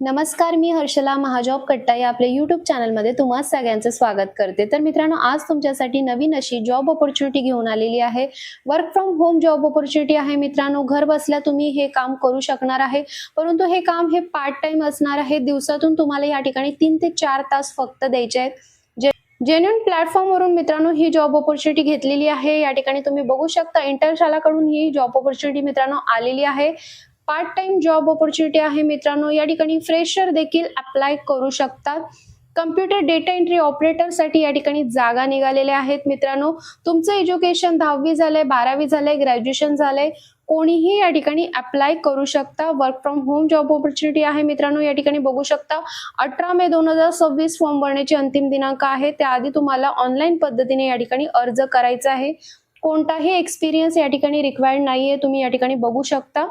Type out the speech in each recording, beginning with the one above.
नमस्कार, मी हर्षला महाजॉब कट्टा या आपल्या यूट्यूब चॅनलमध्ये तुम्हा सगळ्यांचं स्वागत करते। तर मित्रांनो, आज तुमच्यासाठी नवीन अशी जॉब अपॉर्च्युनिटी घेऊन आलेली आहे। Work from home job opportunity आहे मित्रांनो। घर बसल्या तुम्ही हे काम करू शकणार आहे, परंतु हे काम पार्ट टाइम असणार आहे। दिवसातून तुम्हाला या ठिकाणी 3 ते 4 तास फक्त द्यायचे आहेत। जेन्युइन प्लॅटफॉर्मवरून मित्रांनो ही जॉब अपॉर्च्युनिटी घेतलेली आहे। या ठिकाणी तुम्ही बघू शकता इंटरशालाकडून ही जॉब अपॉर्च्युनिटी मित्रांनो आलेली आहे। पार्ट टाइम जॉब अपॉर्च्युनिटी आहे मित्रांनो। या ठिकाणी फ्रेशर देखील अप्लाय करू शकतात। कम्प्युटर डेटा एंट्री ऑपरेटर साठी या ठिकाणी जागा निघालेल्या आहेत मित्रांनो। तुमचं एज्युकेशन 10वी झालंय, 12वी झालंय, ग्रॅज्युएशन झालंय, कोणीही या ठिकाणी अप्लाय करू शकता। Work from home job opportunity आहे मित्रांनो। या ठिकाणी बघू शकता 18 मे 2026 फॉर्म भरण्याची अंतिम दिनांक आहे। त्याआधी तुम्हाला ऑनलाईन पद्धतीने या ठिकाणी अर्ज करायचा आहे। कोणताही एक्सपिरियन्स या ठिकाणी रिक्वायर्ड नाहीये, तुम्ही या ठिकाणी बघू शकता।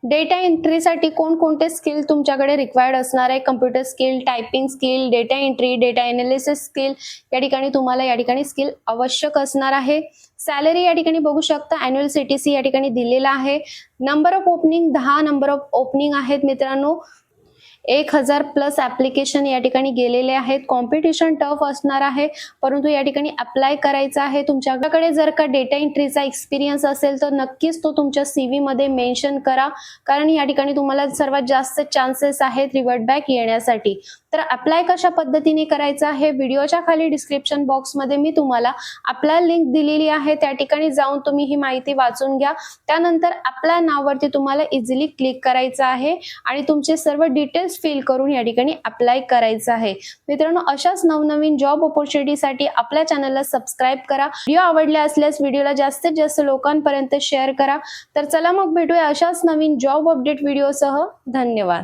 डेटा एंट्रीसाठी कोणकोणते स्किल तुमच्याकडे रिक्वायर्ड असणार आहे? Computer skill, typing skill, data entry, data analysis skill, या ठिकाणी तुम्हाला या ठिकाणी स्किल आवश्यक असणार आहे। सॅलरी या ठिकाणी बघू शकता, अॅन्युअल सीटीसी या ठिकाणी दिलेला आहे। Number of opening 10 number of opening आहेत मित्रांनो। 1000 प्लस ऍप्लिकेशन या ठिकाणी गेलेले आहेत। कॉम्पिटिशन टफ असणार आहे, परंतु या ठिकाणी अप्लाय करायचा आहे। तुमच्याकडे जर का डेटा एंट्रीचा एक्सपिरियन्स असेल तर नक्कीच तो तुमच्या सीव्ही मध्ये मेन्शन करा, कारण या ठिकाणी तुम्हाला सर्वात जास्त चान्सेस आहेत रिव्हर्ट बॅक येण्यासाठी। तर अप्लाय कशा पद्धतीने करायचा आहे, व्हिडिओच्या खाली डिस्क्रिप्शन बॉक्स मध्ये मी तुम्हाला अप्लाय लिंक दिलेली आहे। त्या ठिकाणी जाऊन तुम्ही ही माहिती वाचून घ्या। त्यानंतर अप्लाय नावावरती तुम्हाला इझिली क्लिक करायचं आहे आणि तुमचे सर्व डिटेल्स फिल करून या ठिकाणी अप्लाय करायचं आहे। मित्रांनो, अशाच नवनवीन जॉब अपॉर्च्युनिटीसाठी आपल्या चॅनलला सबस्क्राइब करा। व्हिडिओ आवडले असल्यास व्हिडिओला जास्तीत जास्त लोकांपर्यंत शेअर करा। तर चला मग भेटूया अशाच नवीन जॉब अपडेट व्हिडिओसह। धन्यवाद।